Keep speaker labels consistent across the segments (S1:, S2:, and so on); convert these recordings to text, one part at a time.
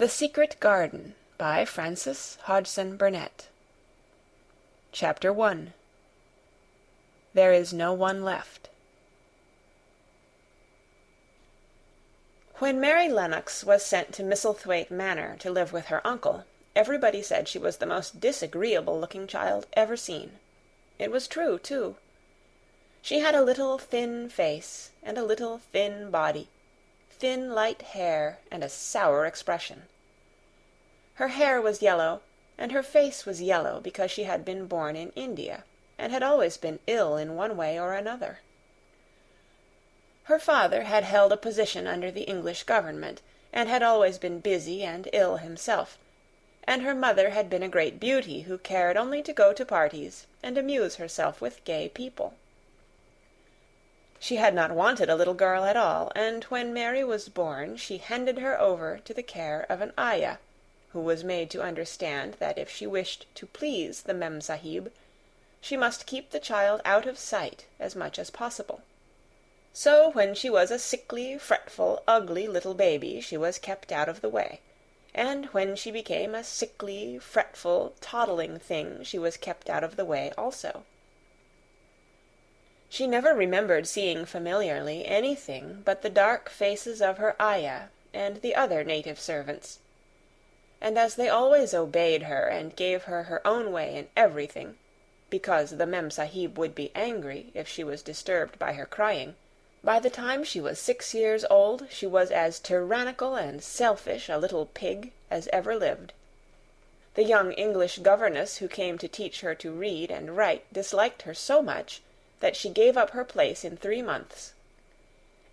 S1: The Secret Garden by Frances Hodgson Burnett. Chapter 1. There is no one left. When Mary Lennox was sent to Misselthwaite Manor to live with her uncle, everybody said she was the most disagreeable-looking child ever seen. It was true, too. She had a little thin face and a little thin body, thin light hair and a sour expression. Her hair was yellow, and her face was yellow because she had been born in India, and had always been ill in one way or another. Her father had held a position under the English government, and had always been busy and ill himself, and her mother had been a great beauty who cared only to go to parties and amuse herself with gay people. She had not wanted a little girl at all, and when Mary was born she handed her over to the care of an ayah, who was made to understand that if she wished to please the Mem Sahib, she must keep the child out of sight as much as possible. So when she was a sickly, fretful, ugly little baby, she was kept out of the way, and when she became a sickly, fretful, toddling thing, she was kept out of the way also. She never remembered seeing familiarly anything but the dark faces of her ayah and the other native servants, and as they always obeyed her and gave her her own way in everything, because the Mem Sahib would be angry if she was disturbed by her crying, by the time she was 6 years old she was as tyrannical and selfish a little pig as ever lived. The young English governess who came to teach her to read and write disliked her so much that she gave up her place in 3 months.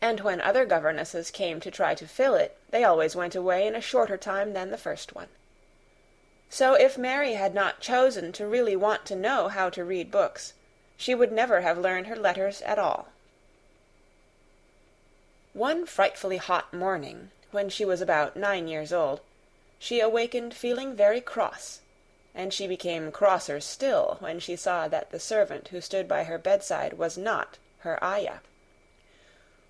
S1: And when other governesses came to try to fill it, they always went away in a shorter time than the first one. So if Mary had not chosen to really want to know how to read books, she would never have learned her letters at all. One frightfully hot morning, when she was about 9 years old, she awakened feeling very cross, and she became crosser still when she saw that the servant who stood by her bedside was not her ayah.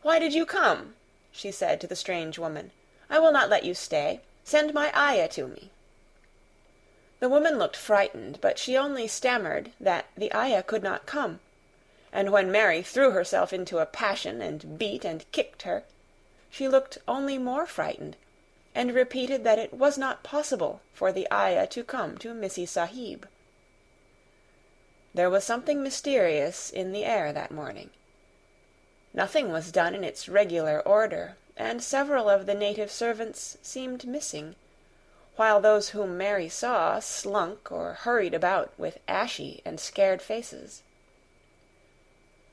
S1: "Why did you come?" she said to the strange woman. "I will not let you stay. Send my ayah to me." The woman looked frightened, but she only stammered that the ayah could not come, and when Mary threw herself into a passion and beat and kicked her, she looked only more frightened, and repeated that it was not possible for the ayah to come to Missy Sahib. There was something mysterious in the air that morning. Nothing was done in its regular order, and several of the native servants seemed missing, while those whom Mary saw slunk or hurried about with ashy and scared faces.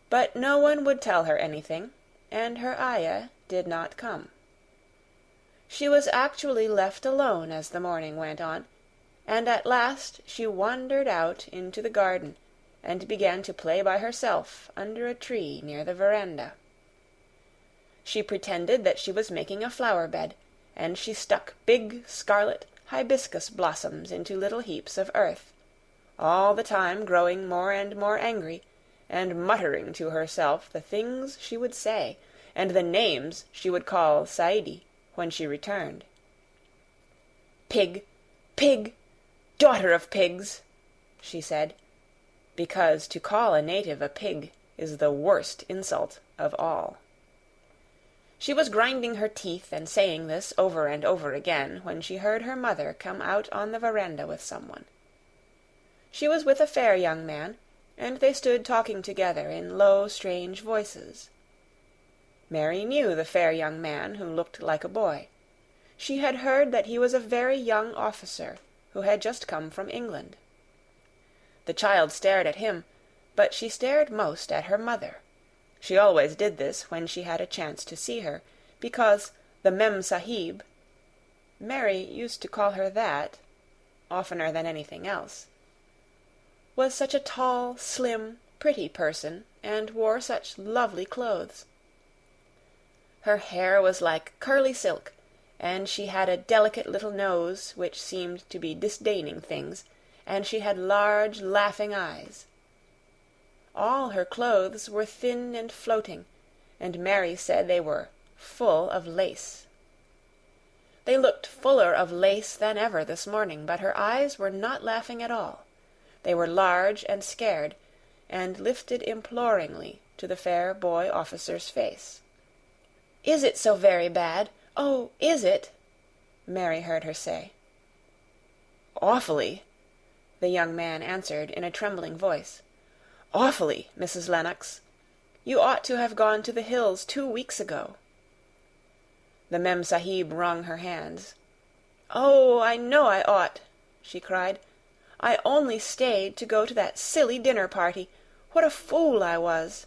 S1: But no one would tell her anything, and her ayah did not come. She was actually left alone as the morning went on, and at last she wandered out into the garden and began to play by herself under a tree near the veranda. She pretended that she was making a flower-bed, and she stuck big scarlet hibiscus blossoms into little heaps of earth, all the time growing more and more angry, and muttering to herself the things she would say, and the names she would call Saidi when she returned. "Pig! Pig! Daughter of pigs!" she said, because to call a native a pig is the worst insult of all. She was grinding her teeth and saying this over and over again when she heard her mother come out on the veranda with someone. She was with a fair young man, and they stood talking together in low, strange voices. Mary knew the fair young man who looked like a boy. She had heard that he was a very young officer who had just come from England. The child stared at him, but she stared most at her mother. She always did this when she had a chance to see her, because the Mem Sahib, Mary used to call her that, oftener than anything else, was such a tall, slim, pretty person, and wore such lovely clothes. Her hair was like curly silk, and she had a delicate little nose which seemed to be disdaining things, and she had large, laughing eyes. All her clothes were thin and floating, and Mary said they were full of lace. They looked fuller of lace than ever this morning, but her eyes were not laughing at all. They were large and scared, and lifted imploringly to the fair boy officer's face. "Is it so very bad? Oh, is it?" Mary heard her say. "Awfully," the young man answered in a trembling voice. "Awfully, Mrs. Lennox. You ought to have gone to the hills 2 weeks ago." The Mem-Sahib wrung her hands. "Oh, I know I ought," she cried. "I only stayed to go to that silly dinner party. What a fool I was!"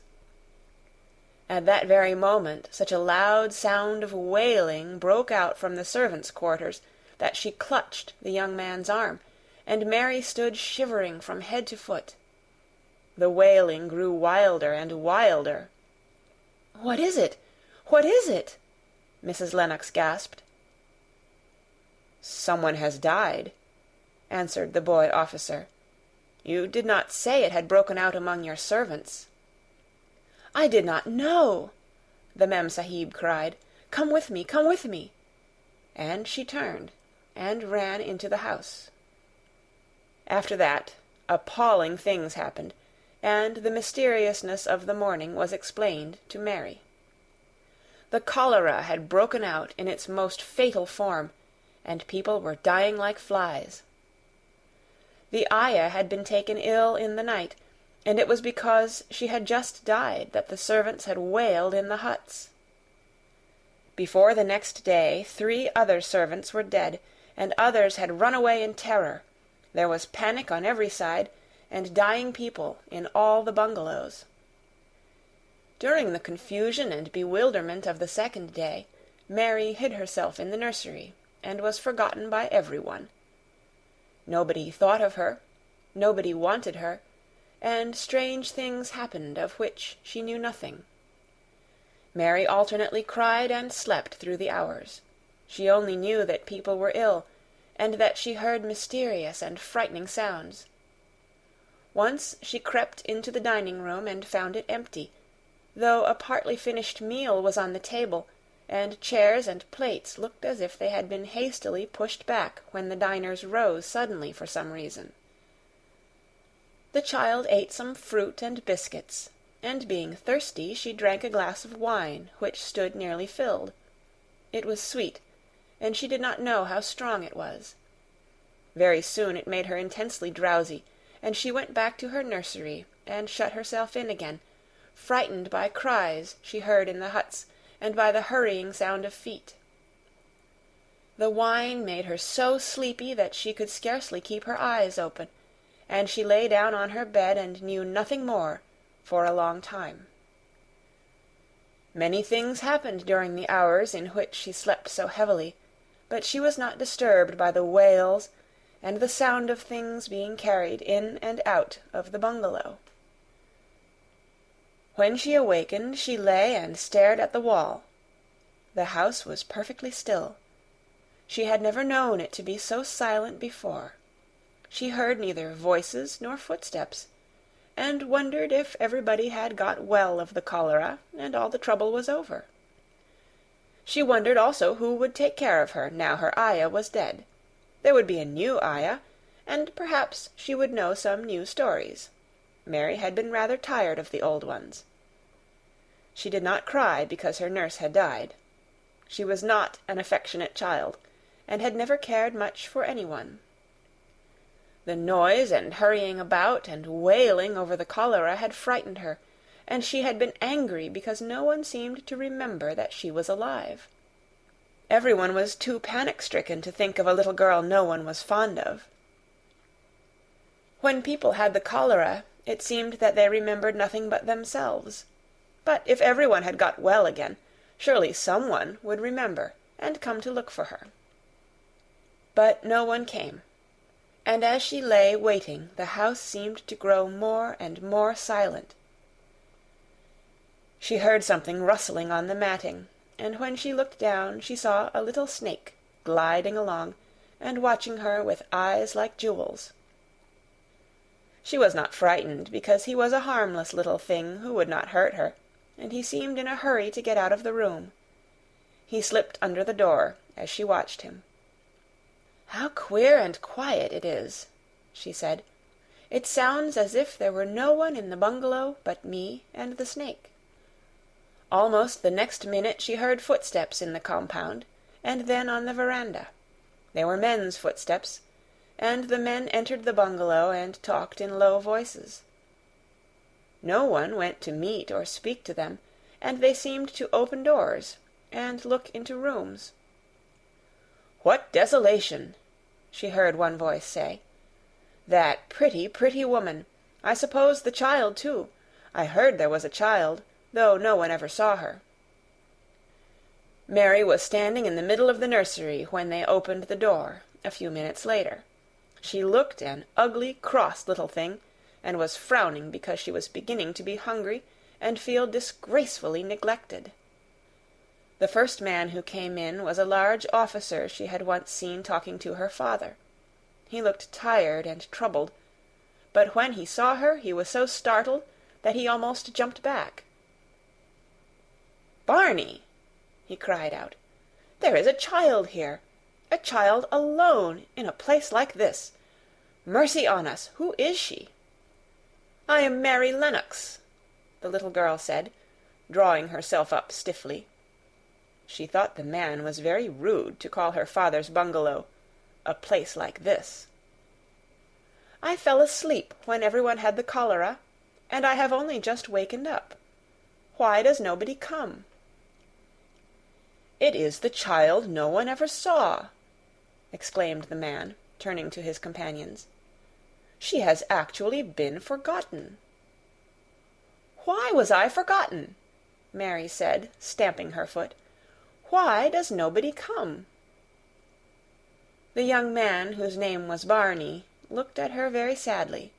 S1: At that very moment such a loud sound of wailing broke out from the servants' quarters that she clutched the young man's arm, and Mary stood shivering from head to foot. The wailing grew wilder and wilder. "What is it? What is it?" Mrs. Lennox gasped. "Someone has died," answered the boy officer. "You did not say it had broken out among your servants." "I did not know," the Mem-Sahib cried. "Come with me, come with me." And she turned and ran into the house. After that, appalling things happened, and the mysteriousness of the morning was explained to Mary. The cholera had broken out in its most fatal form, and people were dying like flies. The ayah had been taken ill in the night, and it was because she had just died that the servants had wailed in the huts. Before the next day 3 other servants were dead, and others had run away in terror. There was panic on every side, and dying people in all the bungalows. During the confusion and bewilderment of the second day, Mary hid herself in the nursery, and was forgotten by everyone. Nobody thought of her, nobody wanted her, and strange things happened of which she knew nothing. Mary alternately cried and slept through the hours. She only knew that people were ill, and that she heard mysterious and frightening sounds. Once she crept into the dining-room and found it empty, though a partly finished meal was on the table, and chairs and plates looked as if they had been hastily pushed back when the diners rose suddenly for some reason. The child ate some fruit and biscuits, and being thirsty she drank a glass of wine which stood nearly filled. It was sweet, and she did not know how strong it was. Very soon it made her intensely drowsy, and she went back to her nursery and shut herself in again, frightened by cries she heard in the huts and by the hurrying sound of feet. The wine made her so sleepy that she could scarcely keep her eyes open, and she lay down on her bed and knew nothing more for a long time. Many things happened during the hours in which she slept so heavily, but she was not disturbed by the wails and the sound of things being carried in and out of the bungalow. When she awakened, she lay and stared at the wall. The house was perfectly still. She had never known it to be so silent before. She heard neither voices nor footsteps, and wondered if everybody had got well of the cholera and all the trouble was over. She wondered also who would take care of her now her ayah was dead. There would be a new ayah, and perhaps she would know some new stories. Mary had been rather tired of the old ones. She did not cry because her nurse had died. She was not an affectionate child, and had never cared much for anyone. The noise and hurrying about and wailing over the cholera had frightened her, and she had been angry because no one seemed to remember that she was alive. Everyone was too panic-stricken to think of a little girl no one was fond of. When people had the cholera, it seemed that they remembered nothing but themselves. But if everyone had got well again, surely someone would remember and come to look for her. But no one came, and as she lay waiting, the house seemed to grow more and more silent. She heard something rustling on the matting, and when she looked down she saw a little snake gliding along and watching her with eyes like jewels. She was not frightened, because he was a harmless little thing who would not hurt her, and he seemed in a hurry to get out of the room. He slipped under the door as she watched him. "How queer and quiet it is," she said. "It sounds as if there were no one in the bungalow but me and the snake." Almost the next minute she heard footsteps in the compound, and then on the veranda. They were men's footsteps, and the men entered the bungalow and talked in low voices. No one went to meet or speak to them, and they seemed to open doors and look into rooms. "What desolation!" she heard one voice say. "That pretty, pretty woman! I suppose the child, too. I heard there was a child, though no one ever saw her." Mary was standing in the middle of the nursery when they opened the door, a few minutes later. She looked an ugly, cross little thing, and was frowning because she was beginning to be hungry and feel disgracefully neglected. The first man who came in was a large officer she had once seen talking to her father. He looked tired and troubled, but when he saw her he was so startled that he almost jumped back. "Barney!" he cried out. "There is a child here! A child alone in a place like this! Mercy on us, who is she?" "I am Mary Lennox," the little girl said, drawing herself up stiffly. She thought the man was very rude to call her father's bungalow a place like this. "I fell asleep when everyone had the cholera, and I have only just wakened up. Why does nobody come?" "It is the child no one ever saw!" exclaimed the man, turning to his companions. "She has actually been forgotten." "Why was I forgotten?" Mary said, stamping her foot. "Why does nobody come?" The young man, whose name was Barney, looked at her very sadly.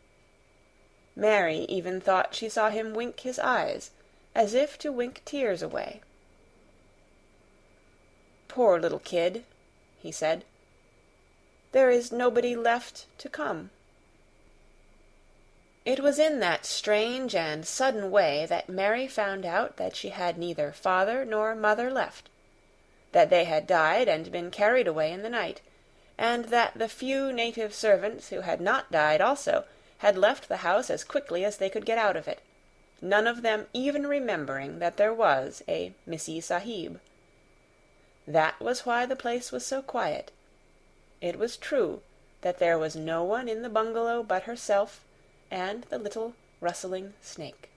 S1: Mary even thought she saw him wink his eyes, as if to wink tears away. "Poor little kid," he said. "There is nobody left to come." It was in that strange and sudden way that Mary found out that she had neither father nor mother left, that they had died and been carried away in the night, and that the few native servants who had not died also had left the house as quickly as they could get out of it, none of them even remembering that there was a Missee Sahib. That was why the place was so quiet. It was true that there was no one in the bungalow but herself and the little rustling snake.